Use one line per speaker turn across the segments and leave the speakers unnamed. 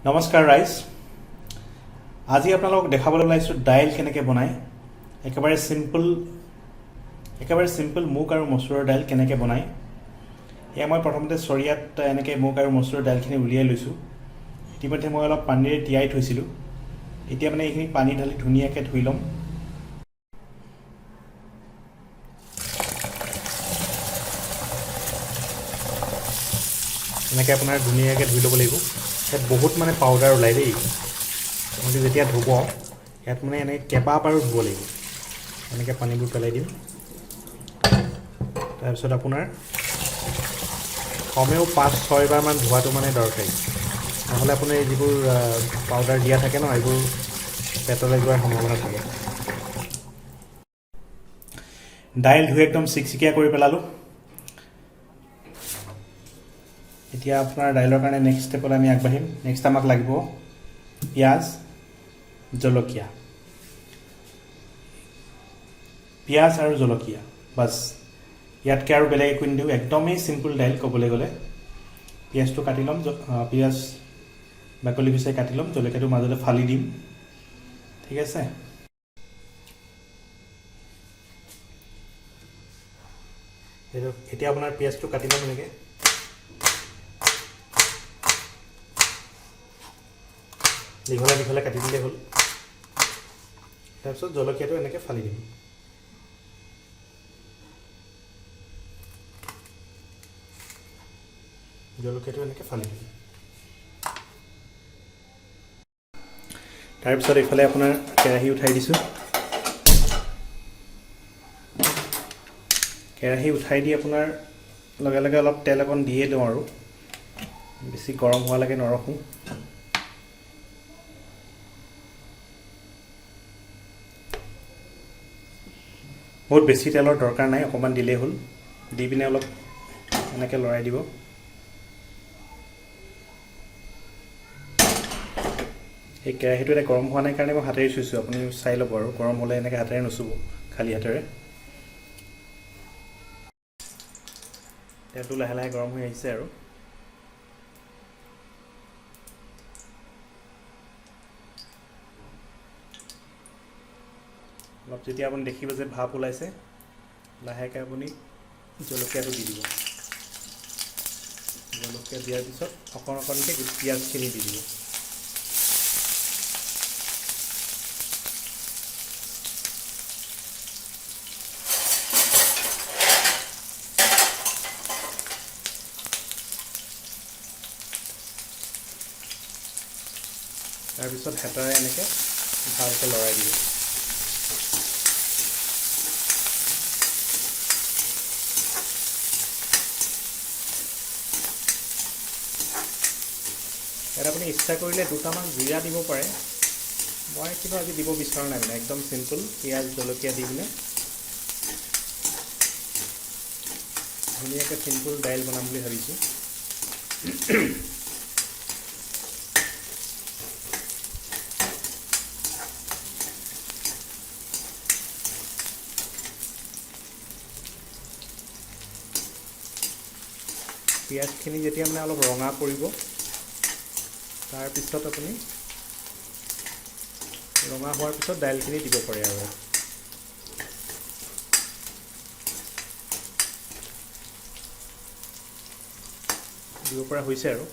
নমস্কাৰ ৰাইজ, আজি আপোনালোকক দেখাবলৈ ওলাইছোঁ দাইল কেনেকৈ বনায়। একেবাৰে চিম্পল মুগ আৰু মচুৰৰ দাইল কেনেকৈ বনায়। এয়া মই প্ৰথমতে চৰিয়াত এনেকৈ মুগ আৰু মচুৰৰ দাইলখিনি উলিয়াই লৈছোঁ। ইতিমধ্যে মই অলপ পানীৰে তিয়াই থৈছিলোঁ। এতিয়া মানে এইখিনি পানী ঢালি ধুনীয়াকৈ ধুই ল'ম। এনেকৈ আপোনাৰ ধুনীয়াকৈ ধুই ল'ব লাগিব। ইয়াত বহুত মানে পাউডাৰ ওলায় দেই। আপুনি যেতিয়া ধুব ইয়াত মানে এনেকৈ কেইবাবাৰো ধুব লাগিব। এনেকৈ পানীবোৰ পেলাই দিম। তাৰপিছত আপোনাৰ কমেও 5-6 বাৰমান ধোৱাটো মানে দৰকাৰী। নহ'লে আপোনাৰ এই যিবোৰ পাউডাৰ দিয়া থাকে ন, এইবোৰ পেটলৈ যোৱাৰ সম্ভাৱনা থাকে। দাইল ধুই একদম চিকচিকীয়া কৰি পেলালোঁ। এতিয়া আপোনাৰ দাইলৰ কাৰণে নেক্সট ষ্টেপলৈ আমি আগবাঢ়িম। নেক্সট আমাক লাগিব পিঁয়াজ, জলকীয়া। পিঁয়াজ আৰু জলকীয়া বাছ, ইয়াতকৈ আৰু বেলেগ একো নিদিওঁ। একদমেই চিম্পুল দাইল ক'বলৈ গ'লে। পিঁয়াজটো কাটি ল'ম, পিঁয়াজ বাকলি গুচাই কাটি ল'ম, জলকীয়াটো মাজতে ফালি দিম। ঠিক আছে। এতিয়া আপোনাৰ পিঁয়াজটো কাটি ল'ম এনেকৈ। দীঘলে দীঘলে কাটি দিলেই হ'ল। তাৰপিছত জলকীয়াটো এনেকৈ ফালি দিম। জলকীয়াটো এনেকৈ ফালি দিম। তাৰপিছত এইফালে আপোনাৰ কেৰাহী উঠাই দিছোঁ। কেৰাহী উঠাই দি আপোনাৰ লগে লগে অলপ তেল অকণ দিয়ে দিওঁ আৰু বেছি গৰম হোৱালৈকে নৰখোঁ। বহুত বেছি তেলৰ দৰকাৰ নাই, অকণমান দিলেই হ'ল। দি পিনে অলপ এনেকৈ লৰাই দিব। এই কেৰাহীটো এতিয়া গৰম হোৱা নাই কাৰণে মই হাতেৰে চুইছোঁ। আপুনি চাই ল'ব আৰু গৰম হ'লে এনেকৈ হাতেৰে নুচুব, খালী হাতেৰে। তেলটো লাহে লাহে গৰম হৈ আহিছে আৰু অলপ যেতিয়া আপুনি দেখিব যে ভাপ ওলাইছে, লাহেকৈ আপুনি জলকীয়াটো দি দিব। জলকীয়া দিয়াৰ পিছত অকণ অকণকৈ পিঁয়াজখিনি দি দিব। তাৰপিছত হেতাৰে এনেকৈ ভালকৈ লৰাই দিব। ইয়াত আপুনি ইচ্ছা কৰিলে দুটামান জিৰা দিব পাৰে। মই কিন্তু আজি দিব বিচৰা নাই, মানে একদম চিম্পুল পিঁয়াজ জলকীয়া দি পিনে ধুনীয়াকৈ চিম্পুল দাইল বনাম বুলি ভাবিছোঁ। পিঁয়াজখিনি যেতিয়া মানে অলপ ৰঙা পৰিব, তাৰপিছত আপুনি ৰঙা হোৱাৰ পিছত দাইলখিনি দিব পাৰে আৰু দিব পৰা হৈছে আৰু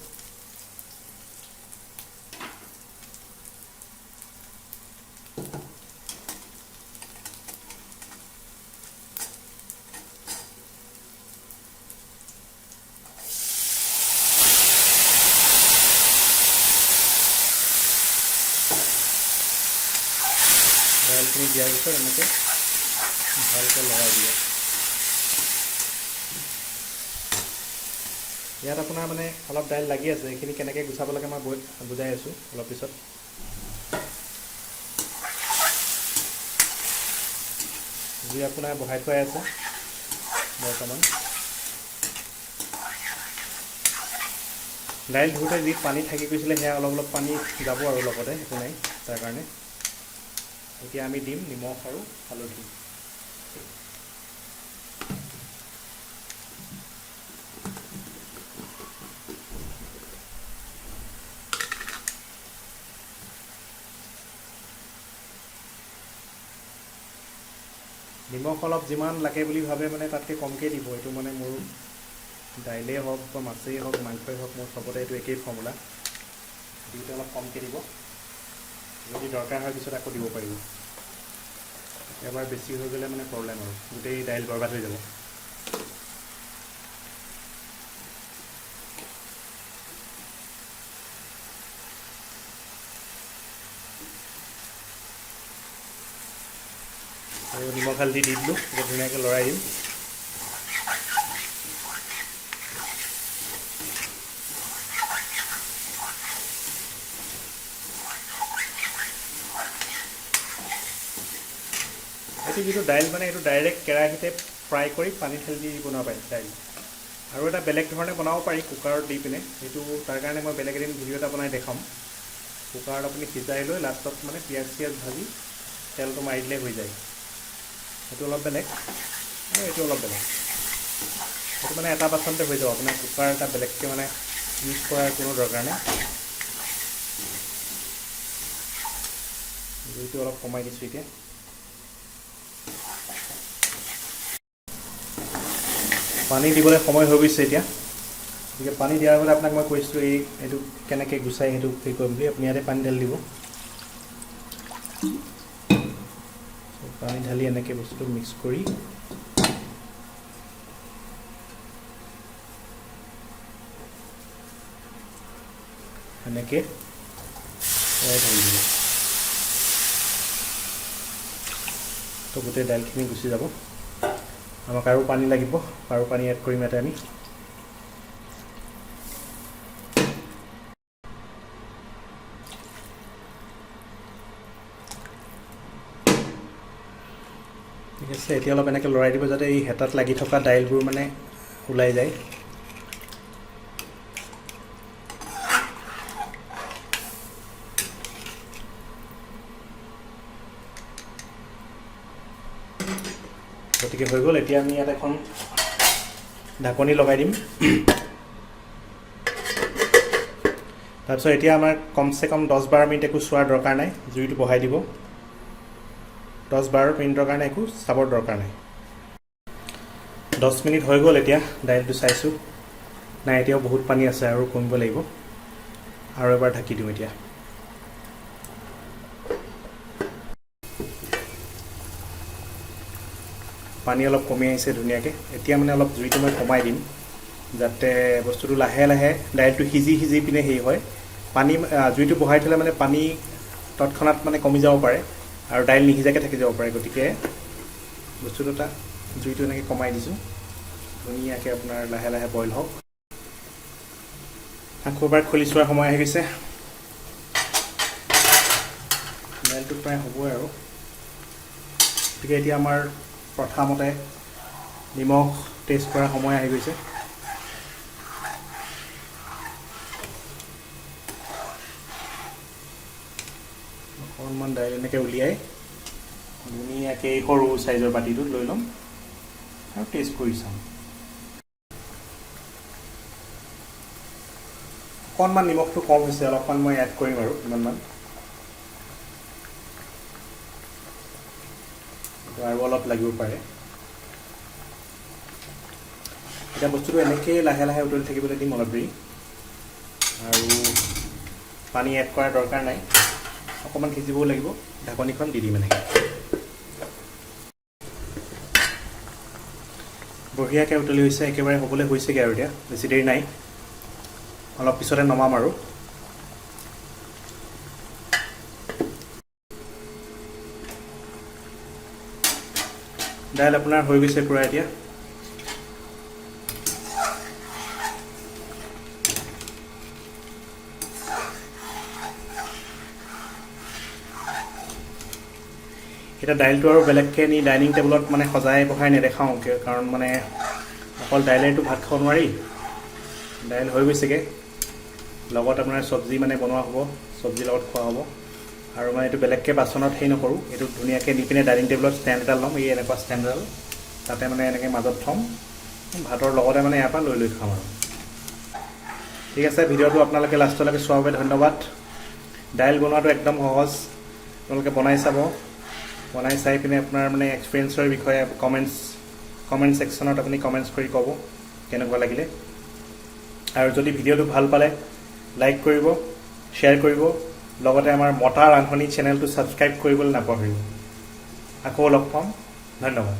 দাইলখিনি দিয়াৰ পিছত এনেকৈ ভালকৈ লৰাই দিয়ে। ইয়াত আপোনাৰ মানে অলপ দাইল লাগি আছে, এইখিনি কেনেকৈ গুচাব লাগে মই বুজাই আছোঁ অলপ পিছত। জুই আপোনাৰ বহাই থোৱাই আছে বৰ্তমান। দাইল ধুওঁতে যি পানী থাকি গৈছিলে সেয়া অলপ অলপ পানী যাব আৰু লগতে, একো নাই তাৰ কাৰণে। এতিয়া আমি দিম নিমখ আৰু হালধি। নিমখ অলপ যিমান লাগে বুলি ভাবে মানে তাতকৈ কমকৈ দিব। এইটো মানে মোৰ দাইলেই হওক বা মাছেই হওক মাংসই হওক মোৰ চবতে এইটো একেই ফৰ্মুলা। দিওঁতে অলপ কমকৈ দিব, যদি দৰকাৰ হয় পিছত আকৌ দিব পাৰিব। এবাৰ বেছি হৈ গ'লে মানে প্ৰব্লেম আৰু গোটেই দাইল বৰবাদ হৈ যাব। আৰু নিমখ হালধি দি দিলোঁ, এতিয়া ধুনীয়াকৈ লৰাই দিম। এইটো যিটো দাইল মানে এইটো ডাইৰেক্ট কেৰাহীতে ফ্ৰাই কৰি পানী ঢালি দি বনাব পাৰি দাইল। আৰু এটা বেলেগ ধৰণে বনাব পাৰি কুকাৰত দি পিনে, সেইটো তাৰ কাৰণে মই বেলেগ এদিন ভিডিঅ' এটা বনাই দেখাম। কুকাৰত আপুনি সিজাই লৈ লাষ্টত মানে পিঁয়াজ চিয়াজ ভাজি তেলটো মাৰি দিলে হৈ যায়। সেইটো অলপ বেলেগ আৰু এইটো অলপ বেলেগ। সেইটো মানে এটা বাচনতে হৈ যাব, আপোনাৰ কুকাৰ এটা বেলেগকৈ মানে ইউজ কৰাৰ কোনো দৰকাৰ নাই। জুইটো অলপ কমাই দিছোঁ এতিয়া। পানী দিবলৈ সময় হৈ গৈছে এতিয়া, গতিকে পানী দিয়াৰ আগতে আপোনাক মই কৈছিলোঁ এইটো কেনেকৈ গুচাই সেইটো হেৰি কৰিম বুলি। আপুনি ইয়াতে পানী ঢালি দিব। পানী ঢালি এনেকৈ বস্তুটো মিক্স কৰি এনেকৈ ঢালি দিব। তো গোটেই দাইলখিনি গুচি যাব। আমাক আৰু পানী লাগিব, আৰু পানী এড কৰিম ইয়াতে আমি। ঠিক আছে, এতিয়া অলপ এনেকৈ লৰাই দিব যাতে এই হেতাত লাগি থকা দাইলবোৰ মানে ওলাই যায়। গতিকে হৈ গ'ল। এতিয়া আমি ইয়াত এখন ঢাকনি লগাই দিম। তাৰপিছত এতিয়া আমাৰ কমচে কম 10-12 মিনিট একো চোৱাৰ দৰকাৰ নাই, জুইটো বঢ়াই দিব। 10-12 মিনিটৰ কাৰণে একো চাবৰ দৰকাৰ নাই। 10 মিনিট হৈ গ'ল, এতিয়া দাইলটো চাইছোঁ। নাই, এতিয়াও বহুত পানী আছে, আৰু কমিব লাগিব। আৰু এবাৰ ঢাকি দিওঁ এতিয়া। পানী অলপ কমি আহিছে ধুনীয়াকৈ। এতিয়া মানে অলপ জুইটো মই কমাই দিম, যাতে বস্তুটো লাহে লাহে দাইলটো সিজি সিজি পিনে হেৰি হয়। পানী জুইটো বঢ়াই থ'লে মানে পানী তৎক্ষণাত মানে কমি যাব পাৰে আৰু দাইল নিসিজাকৈ থাকি যাব পাৰে। গতিকে বস্তুটো এটা জুইটো এনেকৈ কমাই দিছোঁ, ধুনীয়াকৈ আপোনাৰ লাহে লাহে বইল হওক। আকৌ এবাৰ খুলি চোৱাৰ সময় আহি গৈছে। দাইলটো প্ৰায় হ'বই আৰু। গতিকে এতিয়া আমাৰ প্ৰথমতে নিমখ টেষ্ট কৰাৰ সময় আহি গৈছে। অকণমান দাইল এনেকৈ উলিয়াই ধুনীয়াকৈ সৰু চাইজৰ বাতিটোত লৈ ল'ম আৰু টেষ্ট কৰি চাম। অকণমান নিমখটো কম হৈছে, অলপমান মই এড কৰিম আৰু ইমানমান। আৰু অলপ লাগিব পাৰে। এতিয়া বস্তুটো এনেকৈ লাহে লাহে উতলি থাকিবলৈ দিম অলপ দেৰি, আৰু পানী এড কৰাৰ দৰকাৰ নাই। অকণমান সিজিবও লাগিব, ঢাকনিখন দি দিম এনেকৈ। বঢ়িয়াকৈ উতলি হৈছে, একেবাৰে হ'বলৈ হৈছেগৈ আৰু এতিয়া বেছি দেৰি নাই, অলপ পিছতে নমাম আৰু। দাইল আপোনাৰ হৈ গৈছে পূৰা এতিয়া। এতিয়া দাইলটো আৰু বেলেগকৈ নি ডাইনিং টেবুলত মানে সজাই বহাই নেদেখাওঁ, কাৰণ মানে অকল দাইলেতো ভাত খাব নোৱাৰি। দাইল হৈ গৈছেগৈ, লগত আপোনাৰ চব্জি মানে বনোৱা হ'ব, চব্জিৰ লগত খোৱা হ'ব। আৰু মানে এইটো বেলেগকৈ বাচনত হেৰি নকৰোঁ, এইটো ধুনীয়াকৈ নি পিনে ডাইনিং টেবুলত ষ্টেণ্ড এটা ল'ম, এই এনেকুৱা ষ্টেণ্ড এডাল, তাতে মানে এনেকৈ মাজত থ'ম, ভাতৰ লগতে মানে ইয়াৰ পৰা লৈ লৈ খাম আৰু। ঠিক আছে, ভিডিঅ'টো আপোনালোকে লাষ্টলৈকে চোৱাৰ বাবে ধন্যবাদ। দাইল বনোৱাটো একদম সহজ, আপোনালোকে বনাই চাব। বনাই চাই পিনে আপোনাৰ মানে এক্সপিৰিয়েঞ্চৰ বিষয়ে কমেণ্ট ছেকশ্যনত আপুনি কমেণ্টছ কৰি ক'ব কেনেকুৱা লাগিলে। আৰু যদি ভিডিঅ'টো ভাল পালে লাইক কৰিব, শ্বেয়াৰ কৰিব, লগতে আমাৰ মতা ৰান্ধনি চেনেলটো ছাবস্ক্ৰাইব কৰিবলৈ নাপাহৰিব। আকৌ লগ পাম, ধন্যবাদ।